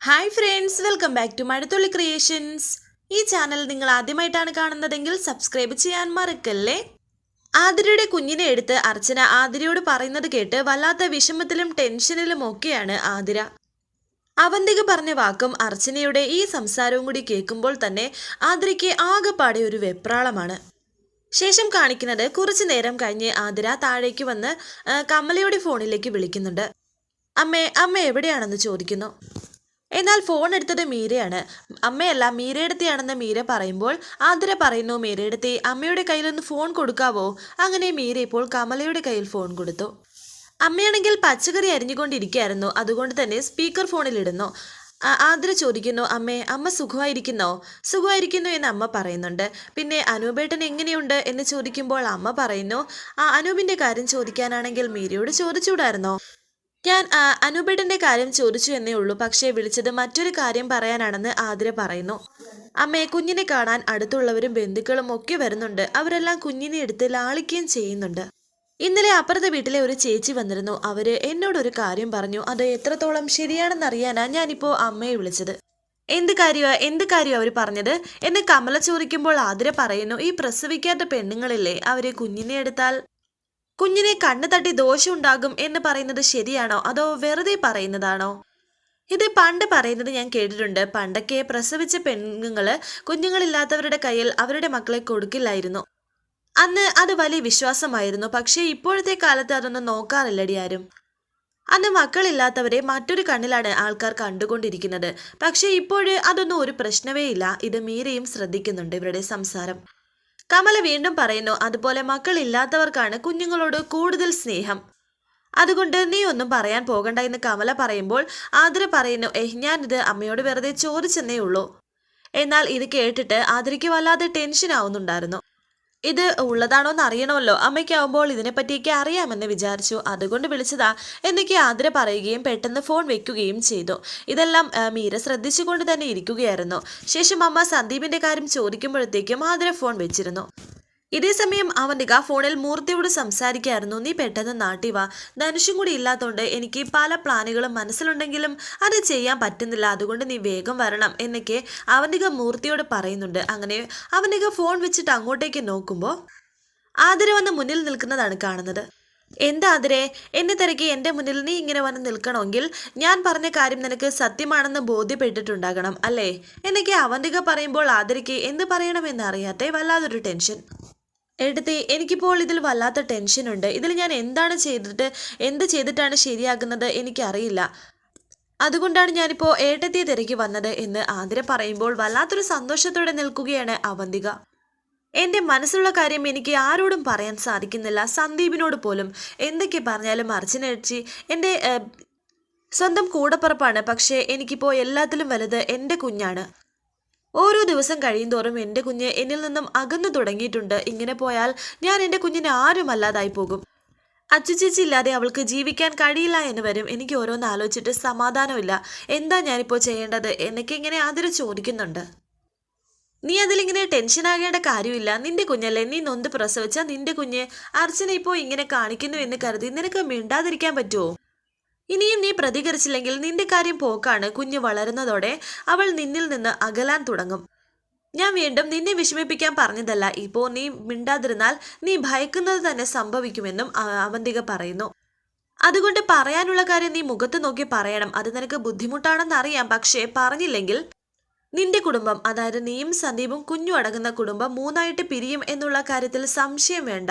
Hi friends, welcome back to Mazhathulli creations. ഈ channel നിങ്ങൾ ആദ്യമായിട്ടാണ് കാണുന്നതെങ്കിൽ സബ്സ്ക്രൈബ് ചെയ്യാൻ മറക്കല്ലേ. ആതിരയുടെ കുഞ്ഞിനെ എടുത്ത് അർച്ചന ആതിരയോട് പറയുന്നത് കേട്ട് വല്ലാത്ത വിഷമത്തിലും ടെൻഷനിലും ഒക്കെയാണ് ആതിര. അവന്തിക പറഞ്ഞ വാക്കും അർച്ചനയുടെ ഈ സംസാരവും കൂടി കേൾക്കുമ്പോൾ തന്നെ ആതിരയ്ക്ക് ആകെപ്പാടെ ഒരു വെപ്രാളമാണ്. ശേഷം കാണിക്കുന്നത് കുറച്ചു നേരം കഴിഞ്ഞ് ആതിര താഴേക്ക് വന്ന് കമലയുടെ ഫോണിലേക്ക് വിളിക്കുന്നുണ്ട്. അമ്മ എവിടെയാണെന്ന് ചോദിക്കുന്നു. എന്നാൽ ഫോൺ എടുത്തത് മീരയാണ്. അമ്മയല്ല, മീരയെടുത്തിയാണെന്ന് മീര പറയുമ്പോൾ ആതിര പറയുന്നു, മീരയെടുത്തി അമ്മയുടെ കയ്യിലൊന്ന് ഫോൺ കൊടുക്കാവോ? അങ്ങനെ മീര ഇപ്പോൾ കമലയുടെ കയ്യിൽ ഫോൺ കൊടുത്തു. അമ്മയാണെങ്കിൽ പച്ചക്കറി അരിഞ്ഞുകൊണ്ടിരിക്കുകയായിരുന്നു, അതുകൊണ്ട് തന്നെ സ്പീക്കർ ഫോണിലിടുന്നു. ആതിര ചോദിക്കുന്നു, അമ്മ സുഖമായിരിക്കുന്നോ? സുഖമായിരിക്കുന്നു എന്ന് അമ്മ പറയുന്നുണ്ട്. പിന്നെ അനൂപേട്ടൻ എങ്ങനെയുണ്ട് എന്ന് ചോദിക്കുമ്പോൾ അമ്മ പറയുന്നു, അനൂപിന്റെ കാര്യം ചോദിക്കാനാണെങ്കിൽ മീരയോട് ചോദിച്ചൂടായിരുന്നോ? ഞാൻ അനൂപേട്ടൻ്റെ കാര്യം ചോദിച്ചു എന്നേ ഉള്ളൂ, പക്ഷേ വിളിച്ചത് മറ്റൊരു കാര്യം പറയാനാണെന്ന് ആതിര പറയുന്നു. അമ്മയെ കുഞ്ഞിനെ കാണാൻ അടുത്തുള്ളവരും ബന്ധുക്കളും ഒക്കെ വരുന്നുണ്ട്. അവരെല്ലാം കുഞ്ഞിനെ എടുത്ത് ലാളിക്കുകയും ചെയ്യുന്നുണ്ട്. ഇന്നലെ അപ്പുറത്തെ വീട്ടിലെ ഒരു ചേച്ചി വന്നിരുന്നു. അവര് എന്നോടൊരു കാര്യം പറഞ്ഞു. അത് എത്രത്തോളം ശരിയാണെന്നറിയാനാ ഞാനിപ്പോൾ അമ്മയെ വിളിച്ചത്. എന്ത് കാര്യമാണ് അവർ പറഞ്ഞത് എന്ന് കമല ചോദിക്കുമ്പോൾ ആതിര പറയുന്നു, ഈ പ്രസവിക്കാത്ത പെണ്ണുങ്ങളില്ലേ, അവരെ കുഞ്ഞിനെ എടുത്താൽ കുഞ്ഞിനെ കണ്ണു തട്ടി ദോഷമുണ്ടാകും എന്ന് പറയുന്നത് ശരിയാണോ, അതോ വെറുതെ പറയുന്നതാണോ? ഇത് പണ്ട് പറയുന്നത് ഞാൻ കേട്ടിട്ടുണ്ട്. പണ്ടൊക്കെ പ്രസവിച്ച പെണ്ണുങ്ങള് കുഞ്ഞുങ്ങളില്ലാത്തവരുടെ കയ്യിൽ അവരുടെ മക്കളെ കൊടുക്കില്ലായിരുന്നു. അന്ന് അത് വലിയ വിശ്വാസമായിരുന്നു. പക്ഷേ ഇപ്പോഴത്തെ കാലത്ത് അതൊന്നും നോക്കാറില്ലടി ആരും. അന്ന് മക്കളില്ലാത്തവരെ മറ്റൊരു കണ്ണിലാണ് ആൾക്കാർ കണ്ടുകൊണ്ടിരിക്കുന്നത്. പക്ഷേ ഇപ്പോഴ് അതൊന്നും ഒരു പ്രശ്നമേ ഇല്ല. ഇത് മീരയും ശ്രദ്ധിക്കുന്നുണ്ട് ഇവരുടെ സംസാരം. കമല വീണ്ടും പറയുന്നു, അതുപോലെ മക്കളില്ലാത്തവർക്കാണ് കുഞ്ഞുങ്ങളോട് കൂടുതൽ സ്നേഹം. അതുകൊണ്ട് നീ ഒന്നും പറയാൻ പോകണ്ട എന്ന് കമല പറയുമ്പോൾ ആതിര പറയുന്നു, ഞാനിത് അമ്മയോട് വെറുതെ ചോദിച്ചെന്നേ ഉള്ളൂ. എന്നാൽ ഇത് കേട്ടിട്ട് ആതിരയ്ക്ക് വല്ലാതെ ടെൻഷൻ ആവുന്നുണ്ടായിരുന്നു. ഇത് ഉള്ളതാണോന്ന് അറിയണമല്ലോ, അമ്മയ്ക്കാവുമ്പോൾ ഇതിനെപ്പറ്റിയൊക്കെ അറിയാമെന്ന് വിചാരിച്ചു, അതുകൊണ്ട് വിളിച്ചതാ എന്നൊക്കെ ആതിര പറയുകയും പെട്ടെന്ന് ഫോൺ വെക്കുകയും ചെയ്തു. ഇതെല്ലാം മീര ശ്രദ്ധിച്ചുകൊണ്ട് തന്നെ ഇരിക്കുകയായിരുന്നു. ശേഷം അമ്മ സന്ദീപിന്റെ കാര്യം ചോദിക്കുമ്പോഴത്തേക്കും ആതിര ഫോൺ വെച്ചിരുന്നു. ഇതേസമയം അവന്തിക ഫോണിൽ മൂർത്തിയോട് സംസാരിക്കായിരുന്നു. നീ പെട്ടെന്ന് നാട്ടിൽ വാ, ധനുഷും കൂടി ഇല്ലാത്തതുകൊണ്ട് എനിക്ക് പല പ്ലാനുകളും മനസ്സിലുണ്ടെങ്കിലും അത് ചെയ്യാൻ പറ്റുന്നില്ല, അതുകൊണ്ട് നീ വേഗം വരണം എന്നൊക്കെ അവന്തിക മൂർത്തിയോട് പറയുന്നുണ്ട്. അങ്ങനെ അവന്തിക ഫോൺ വെച്ചിട്ട് അങ്ങോട്ടേക്ക് നോക്കുമ്പോൾ ആതിര വന്ന് മുന്നിൽ നിൽക്കുന്നതാണ് കാണുന്നത്. എന്താ ആതിരെ, എന്നെ തിരക്കി എൻ്റെ മുന്നിൽ നീ ഇങ്ങനെ വന്ന് നിൽക്കണമെങ്കിൽ ഞാൻ പറഞ്ഞ കാര്യം നിനക്ക് സത്യമാണെന്ന് ബോധ്യപ്പെട്ടിട്ടുണ്ടാകണം അല്ലേ എന്നൊക്കെ അവന്തിക പറയുമ്പോൾ ആതിരയ്ക്ക് എന്ത് പറയണമെന്ന് അറിയാത്ത വല്ലാതൊരു ടെൻഷൻ. എടുത്തി, എനിക്കിപ്പോൾ ഇതിൽ വല്ലാത്ത ടെൻഷനുണ്ട്. ഇതിൽ ഞാൻ എന്ത് ചെയ്തിട്ടാണ് ശരിയാകുന്നത് എനിക്കറിയില്ല. അതുകൊണ്ടാണ് ഞാനിപ്പോൾ ഏട്ടത്തിയെ തിരക്കി വന്നത് എന്ന് ആതിര പറയുമ്പോൾ വല്ലാത്തൊരു സന്തോഷത്തോടെ നിൽക്കുകയാണ് അവന്തിക. എൻ്റെ മനസ്സിലുള്ള കാര്യം എനിക്ക് ആരോടും പറയാൻ സാധിക്കുന്നില്ല, സന്ദീപിനോട് പോലും. എന്തൊക്കെ പറഞ്ഞാലും അർച്ചനേച്ചി എൻ്റെ സ്വന്തം കൂടപ്പിറപ്പാണ്. പക്ഷേ എനിക്കിപ്പോൾ എല്ലാത്തിലും വലുത് എൻ്റെ കുഞ്ഞാണ്. ഓരോ ദിവസം കഴിയുന്തോറും എൻ്റെ കുഞ്ഞ് എന്നിൽ നിന്നും അകന്നു തുടങ്ങിയിട്ടുണ്ട്. ഇങ്ങനെ പോയാൽ ഞാൻ എൻ്റെ കുഞ്ഞിന് ആരുമല്ലാതായി പോകും. അച്ചുചേച്ചി ഇല്ലാതെ അവൾക്ക് ജീവിക്കാൻ കഴിയില്ല എന്ന് വരും. എനിക്ക് ഓരോന്ന് ആലോചിച്ചിട്ട് സമാധാനമില്ല. എന്താ ഞാനിപ്പോൾ ചെയ്യേണ്ടത് എന്നൊക്കെ ഇങ്ങനെ ആതിര ചോദിക്കുന്നുണ്ട്. നീ അതിലിങ്ങനെ ടെൻഷനാകേണ്ട കാര്യമില്ല. നിന്റെ കുഞ്ഞല്ലേ, നീ നൊന്ത് പ്രസവിച്ച നിന്റെ കുഞ്ഞ്. അർച്ചന ഇപ്പോൾ ഇങ്ങനെ കാണിക്കുന്നു എന്ന് കരുതി നിനക്ക് മിണ്ടാതിരിക്കാൻ പറ്റുമോ? ഇനിയും നീ പ്രതികരിച്ചില്ലെങ്കിൽ നിന്റെ കാര്യം പോക്കാണ്. കുഞ്ഞ് വളരുന്നതോടെ അവൾ നിന്നിൽ നിന്ന് അകലാൻ തുടങ്ങും. ഞാൻ വീണ്ടും നിന്നെ വിഷമിപ്പിക്കാൻ പറഞ്ഞതല്ല. ഇപ്പോൾ നീ മിണ്ടാതിരുന്നാൽ നീ ഭയക്കുന്നത് തന്നെ സംഭവിക്കുമെന്നും അവന്തിക പറയുന്നു. അതുകൊണ്ട് പറയാനുള്ള കാര്യം നീ മുഖത്ത് നോക്കി പറയണം. അത് നിനക്ക് ബുദ്ധിമുട്ടാണെന്നറിയാം, പക്ഷേ പറഞ്ഞില്ലെങ്കിൽ നിന്റെ കുടുംബം, അതായത് നീയും സന്ദീപും കുഞ്ഞു അടങ്ങുന്ന കുടുംബം മൂന്നായിട്ട് പിരിയും എന്നുള്ള കാര്യത്തിൽ സംശയം വേണ്ട.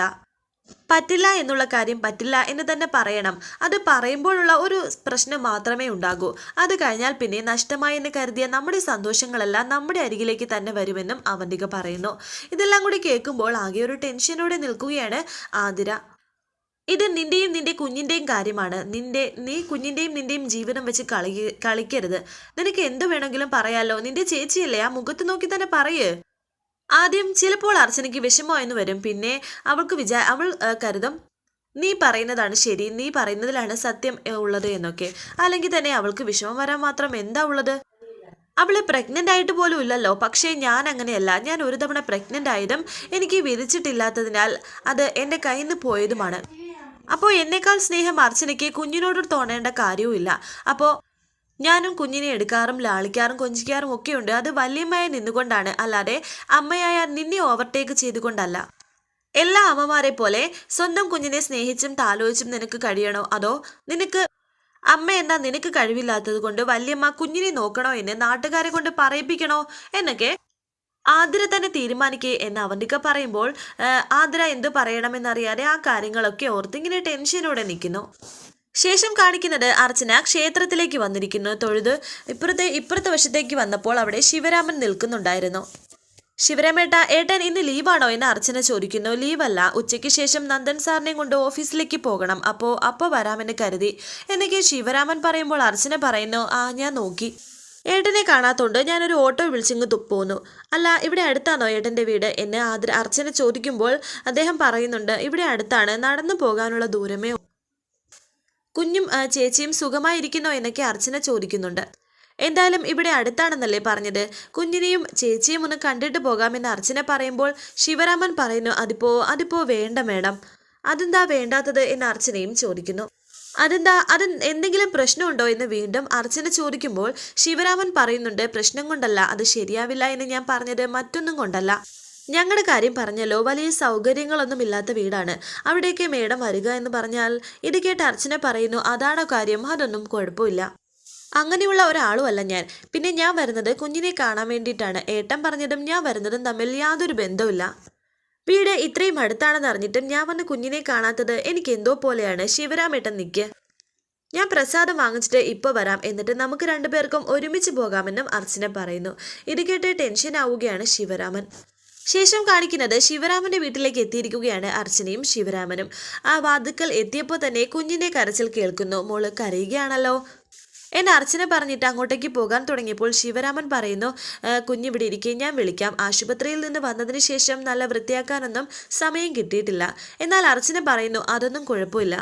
പറ്റില്ല എന്നുള്ള കാര്യം പറ്റില്ല എന്ന് തന്നെ പറയണം. അത് പറയുമ്പോഴുള്ള ഒരു പ്രശ്നം മാത്രമേ ഉണ്ടാകൂ. അത് കഴിഞ്ഞാൽ പിന്നെ നഷ്ടമായി എന്ന് കരുതിയ നമ്മുടെ സന്തോഷങ്ങളെല്ലാം നമ്മുടെ അരികിലേക്ക് തന്നെ വരുമെന്നും അവന്തിക പറയുന്നു. ഇതെല്ലാം കൂടി കേൾക്കുമ്പോൾ ആകെ ഒരു ടെൻഷനോടെ നിൽക്കുകയാണ് ആതിര. ഇത് നിന്റെയും നിന്റെ കുഞ്ഞിൻ്റെയും കാര്യമാണ്. നീ കുഞ്ഞിൻ്റെയും നിന്റെയും ജീവിതം വെച്ച് കളിക്കരുത്. നിനക്ക് എന്ത് വേണമെങ്കിലും പറയാലോ. നിന്റെ ചേച്ചിയല്ലേ, ആ മുഖത്ത് നോക്കി തന്നെ പറയ്. ആദ്യം ചിലപ്പോൾ അർച്ചനയ്ക്ക് വിഷമോ എന്ന് വരും. പിന്നെ അവൾ കരുതും നീ പറയുന്നതാണ് ശരി, നീ പറയുന്നതിലാണ് സത്യം ഉള്ളത് എന്നൊക്കെ. അല്ലെങ്കിൽ തന്നെ അവൾക്ക് വിഷമം വരാൻ മാത്രം എന്താ ഉള്ളത്? അവള് പ്രഗ്നന്റ് ആയിട്ട് പോലും ഇല്ലല്ലോ. പക്ഷേ ഞാൻ അങ്ങനെയല്ല. ഞാൻ ഒരു തവണ പ്രഗ്നന്റ് ആയതും എനിക്ക് വിധിച്ചിട്ടില്ലാത്തതിനാൽ അത് എൻ്റെ കയ്യിൽ നിന്ന് പോയതുമാണ്. അപ്പോൾ എന്നേക്കാൾ സ്നേഹം അർച്ചനയ്ക്ക് കുഞ്ഞിനോട് തോന്നേണ്ട കാര്യവുമില്ല. അപ്പോൾ ഞാനും കുഞ്ഞിനെ എടുക്കാറും ലാളിക്കാറും കൊഞ്ചിക്കാറും ഒക്കെയുണ്ട്. അത് വല്യമ്മയായി നിന്നുകൊണ്ടാണ്, അല്ലാതെ അമ്മയായ നിന്നെ ഓവർടേക്ക് ചെയ്തുകൊണ്ടല്ല. എല്ലാ അമ്മമാരെ പോലെ സ്വന്തം കുഞ്ഞിനെ സ്നേഹിച്ചും താലോചിച്ചും നിനക്ക് കഴിയണോ, അതോ നിനക്ക് അമ്മ എന്താ നിനക്ക് കഴിവില്ലാത്തത് കൊണ്ട് വല്യമ്മ കുഞ്ഞിനെ നോക്കണോ എന്ന് നാട്ടുകാരെ കൊണ്ട് പറയിപ്പിക്കണോ എന്നൊക്കെ ആതിര തന്നെ തീരുമാനിക്കേ എന്ന് അവന്തിക പറയുമ്പോൾ ആതിര എന്തു പറയണമെന്നറിയാതെ ആ കാര്യങ്ങളൊക്കെ ഓർത്ത് ഇങ്ങനെ ടെൻഷനോടെ നിൽക്കുന്നു. ശേഷം കാണിക്കുന്നത് അർച്ചന ക്ഷേത്രത്തിലേക്ക് വന്നിരിക്കുന്നു. തൊഴുത് ഇപ്പുറത്തെ വശത്തേക്ക് വന്നപ്പോൾ അവിടെ ശിവരാമൻ നിൽക്കുന്നുണ്ടായിരുന്നു. ശിവരാമേട്ട, ഏട്ടൻ ഇന്ന് ലീവാണോ എന്ന് അർച്ചന ചോദിക്കുന്നു. ലീവല്ല, ഉച്ചയ്ക്ക് ശേഷം നന്ദൻ സാറിനെ കൊണ്ട് ഓഫീസിലേക്ക് പോകണം, അപ്പോൾ വരാമെന്ന് കരുതി എന്നൊക്കെ ശിവരാമൻ പറയുമ്പോൾ അർച്ചന പറയുന്നു, ഞാൻ നോക്കി ഏട്ടനെ കാണാത്തോണ്ട് ഞാനൊരു ഓട്ടോ വിളിച്ചിങ്ങ് പോന്നു. അല്ല, ഇവിടെ അടുത്താണോ ഏട്ടൻ്റെ വീട് എന്ന് അർച്ചന ചോദിക്കുമ്പോൾ അദ്ദേഹം പറയുന്നുണ്ട്, ഇവിടെ അടുത്താണ്, നടന്നു പോകാനുള്ള ദൂരമേ. കുഞ്ഞും ചേച്ചിയും സുഖമായിരിക്കുന്നോ എന്നൊക്കെ അർച്ചന ചോദിക്കുന്നുണ്ട്. എന്തായാലും ഇവിടെ അടുത്താണെന്നല്ലേ പറഞ്ഞത്, കുഞ്ഞിനെയും ചേച്ചിയും ഒന്ന് കണ്ടിട്ട് പോകാമെന്ന് അർച്ചന പറയുമ്പോൾ ശിവരാമൻ പറയുന്നു, അതിപ്പോ വേണ്ട മേഡം. അതെന്താ വേണ്ടാത്തത് എന്ന് അർച്ചനയും ചോദിക്കുന്നു. അത് എന്തെങ്കിലും പ്രശ്നമുണ്ടോ എന്ന് വീണ്ടും അർച്ചന ചോദിക്കുമ്പോൾ ശിവരാമൻ പറയുന്നുണ്ട്, പ്രശ്നം കൊണ്ടല്ല, അത് ശരിയാവില്ല എന്ന് ഞാൻ പറഞ്ഞത് മറ്റൊന്നും കൊണ്ടല്ല. ഞങ്ങളുടെ കാര്യം പറഞ്ഞല്ലോ, വലിയ സൗകര്യങ്ങളൊന്നും ഇല്ലാത്ത വീടാണ്, അവിടേക്ക് മേഡം വരിക എന്ന് പറഞ്ഞാൽ. ഇത് കേട്ട് അർച്ചന പറയുന്നു, അതാണോ കാര്യം, അതൊന്നും കുഴപ്പമില്ല. അങ്ങനെയുള്ള ഒരാളുമല്ല ഞാൻ. പിന്നെ ഞാൻ വരുന്നത് കുഞ്ഞിനെ കാണാൻ വേണ്ടിയിട്ടാണ്. ഏട്ടൻ പറഞ്ഞതും ഞാൻ വരുന്നതും തമ്മിൽ യാതൊരു ബന്ധവുമില്ല. വീട് ഇത്രയും അടുത്താണെന്ന് അറിഞ്ഞിട്ടും ഞാൻ വന്ന് കുഞ്ഞിനെ കാണാത്തത് എനിക്ക് എന്തോ പോലെയാണ്. ശിവരാമേട്ടൻ നിൽക്ക്, ഞാൻ പ്രസാദം വാങ്ങിച്ചിട്ട് ഇപ്പോൾ വരാം, എന്നിട്ട് നമുക്ക് രണ്ടുപേർക്കും ഒരുമിച്ച് പോകാമെന്നും അർച്ചന പറയുന്നു. ഇത് കേട്ട് ടെൻഷൻ ആവുകയാണ് ശിവരാമൻ. ശേഷം കാണിക്കുന്നത് ശിവരാമന്റെ വീട്ടിലേക്ക് എത്തിയിരിക്കുകയാണ് അർച്ചനയും ശിവരാമനും. ആ വാതുക്കൽ എത്തിയപ്പോൾ തന്നെ കുഞ്ഞിന്റെ കരച്ചിൽ കേൾക്കുന്നു. മോള് കരയുകയാണല്ലോ എന്ന് അർച്ചന പറഞ്ഞിട്ട് അങ്ങോട്ടേക്ക് പോകാൻ തുടങ്ങിയപ്പോൾ ശിവരാമൻ പറയുന്നു, കുഞ്ഞിവിടെ ഇരിക്കെ, ഞാൻ വിളിക്കാം. ആശുപത്രിയിൽ നിന്ന് വന്നതിന് ശേഷം നല്ല വൃത്തിയാക്കാനൊന്നും സമയം കിട്ടിയിട്ടില്ല. എന്നാൽ അർച്ചന പറയുന്നു, അതൊന്നും കുഴപ്പമില്ല,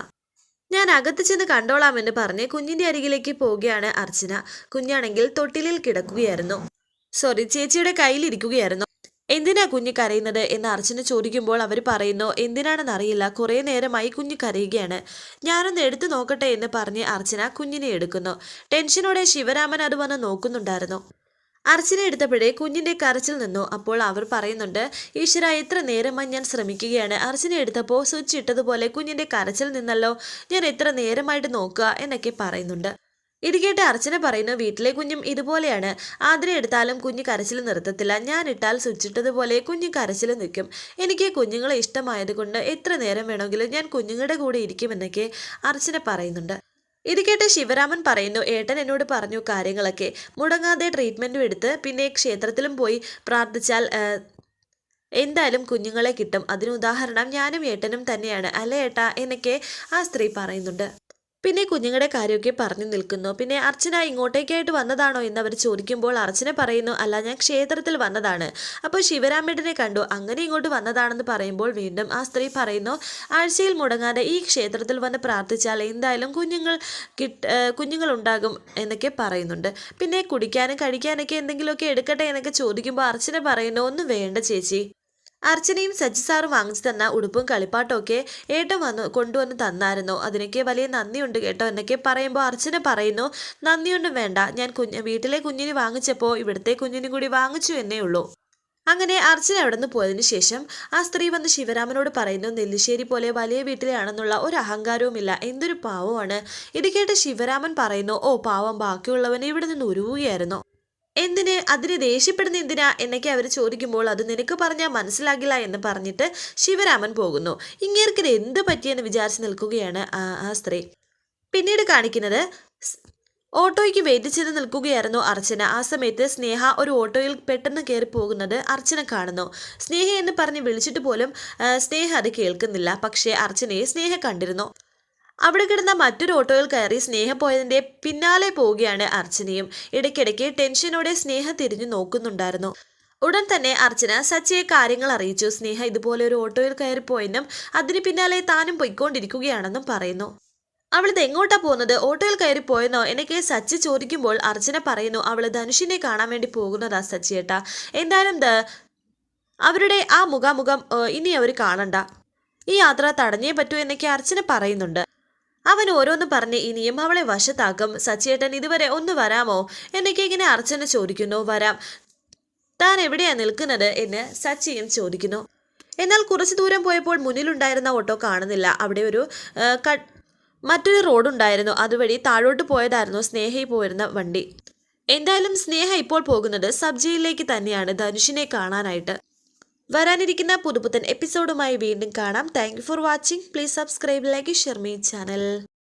ഞാൻ അകത്ത് ചെന്ന് കണ്ടോളാമെന്ന് പറഞ്ഞ് കുഞ്ഞിന്റെ അരികിലേക്ക് പോവുകയാണ് അർച്ചന. കുഞ്ഞാണെങ്കിൽ തൊട്ടിലിൽ കിടക്കുകയായിരുന്നു, ചേച്ചിയുടെ കയ്യിലിരിക്കുകയായിരുന്നു. എന്തിനാ കുഞ്ഞ് കരയുന്നത് എന്ന് അർച്ചന ചോദിക്കുമ്പോൾ അവർ പറയുന്നു, എന്തിനാണെന്നറിയില്ല, കുറേ നേരമായി കുഞ്ഞ് കരയുകയാണ്, ഞാനൊന്ന് എടുത്തു നോക്കട്ടെ എന്ന് പറഞ്ഞ് അർച്ചന കുഞ്ഞിനെ എടുക്കുന്നു. ടെൻഷനോടെ ശിവരാമൻ അത് വന്ന് നോക്കുന്നുണ്ടായിരുന്നു. അർച്ചന എടുത്തപ്പോഴേ കുഞ്ഞിന്റെ കരച്ചിൽ നിന്നു. അപ്പോൾ അവർ പറയുന്നുണ്ട്, ഈശ്വര, എത്ര നേരമായി ഞാൻ ശ്രമിക്കുകയാണ്, അർച്ചന എടുത്തപ്പോൾ സ്വിച്ച് ഇട്ടതുപോലെ കുഞ്ഞിന്റെ കരച്ചിൽ നിന്നല്ലോ, ഞാൻ എത്ര നേരമായിട്ട് നോക്കുക എന്നൊക്കെ പറയുന്നുണ്ട്. ഇത് കേട്ട് അർച്ചന പറയുന്നു, വീട്ടിലെ കുഞ്ഞും ഇതുപോലെയാണ്, ആതിര എടുത്താലും കുഞ്ഞ് കരച്ചിൽ നിർത്തത്തില്ല, ഞാൻ ഇട്ടാൽ സ്വിച്ചിട്ടതുപോലെ കുഞ്ഞ് കരച്ചിൽ നിൽക്കും. എനിക്ക് കുഞ്ഞുങ്ങളെ ഇഷ്ടമായതുകൊണ്ട് എത്ര നേരം വേണമെങ്കിലും ഞാൻ കുഞ്ഞുങ്ങളുടെ കൂടെ ഇരിക്കുമെന്നൊക്കെ അർച്ചന പറയുന്നുണ്ട്. ഇത് കേട്ട് ശിവരാമൻ പറയുന്നു, ഏട്ടൻ എന്നോട് പറഞ്ഞു കാര്യങ്ങളൊക്കെ, മുടങ്ങാതെ ട്രീറ്റ്മെൻറ്റും എടുത്ത് പിന്നെ ക്ഷേത്രത്തിലും പോയി പ്രാർത്ഥിച്ചാൽ എന്തായാലും കുഞ്ഞുങ്ങളെ കിട്ടും, അതിന് ഉദാഹരണം ഞാനും ഏട്ടനും തന്നെയാണ് അല്ലേ ഏട്ടാ എന്നൊക്കെ ആ സ്ത്രീ പറയുന്നുണ്ട്. പിന്നെ കുഞ്ഞുങ്ങളുടെ കാര്യമൊക്കെ പറഞ്ഞു നിൽക്കുന്നു. പിന്നെ അർച്ചന ഇങ്ങോട്ടേക്കായിട്ട് വന്നതാണോ എന്ന് അവർ ചോദിക്കുമ്പോൾ അർച്ചന പറയുന്നു, അല്ല, ഞാൻ ക്ഷേത്രത്തിൽ വന്നതാണ്, അപ്പോൾ ശിവരാമേട്ടനെ കണ്ടു, അങ്ങനെ ഇങ്ങോട്ട് വന്നതാണെന്ന് പറയുമ്പോൾ വീണ്ടും ആ സ്ത്രീ പറയുന്നു, ആഴ്ചയിൽ മുടങ്ങാതെ ഈ ക്ഷേത്രത്തിൽ വന്ന് പ്രാർത്ഥിച്ചാൽ എന്തായാലും കുഞ്ഞുങ്ങൾ ഉണ്ടാകും എന്നൊക്കെ പറയുന്നുണ്ട്. പിന്നെ കുടിക്കാനും കഴിക്കാനൊക്കെ എന്തെങ്കിലുമൊക്കെ എടുക്കട്ടെ എന്നൊക്കെ ചോദിക്കുമ്പോൾ അർച്ചന പറയുന്നു, ഒന്നും വേണ്ട ചേച്ചി, അർച്ചനയും സജി സാറും വാങ്ങിച്ചു തന്ന ഉടുപ്പും കളിപ്പാട്ടും ഒക്കെ ഏട്ടൻ കൊണ്ടുവന്ന് തന്നായിരുന്നു, അതിനൊക്കെ വലിയ നന്ദിയുണ്ട് കേട്ടോ എന്നൊക്കെ പറയുമ്പോൾ അർച്ചന പറയുന്നു, നന്ദിയൊന്നും വേണ്ട, ഞാൻ വീട്ടിലെ കുഞ്ഞിന് വാങ്ങിച്ചപ്പോൾ ഇവിടുത്തെ കുഞ്ഞിനും കൂടി വാങ്ങിച്ചു എന്നേ ഉള്ളൂ. അങ്ങനെ അർച്ചന അവിടെ നിന്ന് പോയതിനു ശേഷം ആ സ്ത്രീ വന്ന് ശിവരാമനോട് പറയുന്നു, നെല്ലിശ്ശേരി പോലെ വലിയ വീട്ടിലാണെന്നുള്ള ഒരു അഹങ്കാരവുമില്ല, എന്തൊരു പാവമാണ്. ഇത് കേട്ട് ശിവരാമൻ പറയുന്നു, ഓ പാവം, ബാക്കിയുള്ളവനെ ഇവിടെ നിന്ന് ഉരുവുകയായിരുന്നു, എന്തിന്, അതിന് ദേഷ്യപ്പെടുന്ന എന്തിനാ എന്നൊക്കെ അവർ ചോദിക്കുമ്പോൾ അത് നിനക്ക് പറഞ്ഞാൽ മനസ്സിലാകില്ല എന്ന് പറഞ്ഞിട്ട് ശിവരാമൻ പോകുന്നു. ഇങ്ങേർക്കിത് എന്ത് പറ്റിയെന്ന് വിചാരിച്ച് നിൽക്കുകയാണ് ആ സ്ത്രീ. പിന്നീട് കാണിക്കുന്നത് ഓട്ടോയ്ക്ക് വെയിറ്റ് ചെയ്ത് നിൽക്കുകയായിരുന്നു അർച്ചന. ആ സമയത്ത് സ്നേഹ ഒരു ഓട്ടോയിൽ പെട്ടെന്ന് കയറി പോകുന്നത് അർച്ചന കാണുന്നു. സ്നേഹ എന്ന് പറഞ്ഞ് വിളിച്ചിട്ട് പോലും സ്നേഹ അത് കേൾക്കുന്നില്ല. പക്ഷേ അർച്ചനയെ സ്നേഹ കണ്ടിരുന്നു. അവിടെ കിടന്ന മറ്റൊരു ഓട്ടോയിൽ കയറി സ്നേഹ പോയതിന്റെ പിന്നാലെ പോവുകയാണ് അർച്ചനയും. ഇടയ്ക്കിടയ്ക്ക് ടെൻഷനോടെ സ്നേഹ തിരിഞ്ഞു നോക്കുന്നുണ്ടായിരുന്നു. ഉടൻ തന്നെ അർച്ചന സച്ചിയെ കാര്യങ്ങൾ അറിയിച്ചു. സ്നേഹ ഇതുപോലെ ഒരു ഓട്ടോയിൽ കയറിപ്പോയെന്നും അതിന് പിന്നാലെ താനും പൊയ്ക്കൊണ്ടിരിക്കുകയാണെന്നും പറയുന്നു. അവളിത് എങ്ങോട്ടാ പോകുന്നത്, ഓട്ടോയിൽ കയറിപ്പോയെന്നോ എന്നൊക്കെ സച്ചി ചോദിക്കുമ്പോൾ അർച്ചന പറയുന്നു, അവള് ധനുഷിനെ കാണാൻ വേണ്ടി പോകുന്നതാ സച്ചിയേട്ടാ, എന്തായാലും അവരുടെ ആ മുഖാമുഖം ഇനി അവർ കാണണ്ട, ഈ യാത്ര തടഞ്ഞേ പറ്റൂ എന്നൊക്കെ അർച്ചന പറയുന്നുണ്ട്. അവൻ ഓരോന്ന് പറഞ്ഞ് ഇനിയും അവളെ വശത്താക്കും. സച്ചിയേട്ടൻ ഇതുവരെ ഒന്ന് വരാമോ എന്നൊക്കെ ഇങ്ങനെ അർച്ചന ചോദിക്കുന്നു. വരാം. താൻ എവിടെയാ നിൽക്കുന്നത് എന്ന് സച്ചിയും ചോദിക്കുന്നു. എന്നാൽ കുറച്ചു ദൂരം പോയപ്പോൾ മുന്നിലുണ്ടായിരുന്ന ഓട്ടോ കാണുന്നില്ല. അവിടെ ഒരു മറ്റൊരു റോഡുണ്ടായിരുന്നു. അതുവഴി താഴോട്ട് പോയതായിരുന്നു സ്നേഹയിൽ പോയിരുന്ന വണ്ടി. എന്തായാലും സ്നേഹ ഇപ്പോൾ പോകുന്നത് സബ് ജയിലിലേക്ക് തന്നെയാണ്, ധനുഷിനെ കാണാനായിട്ട്. വരാനിരിക്കുന്ന പുതുപുത്തൻ എപ്പിസോഡുമായി വീണ്ടും കാണാം. Thank you for watching. Please subscribe, like, share my channel.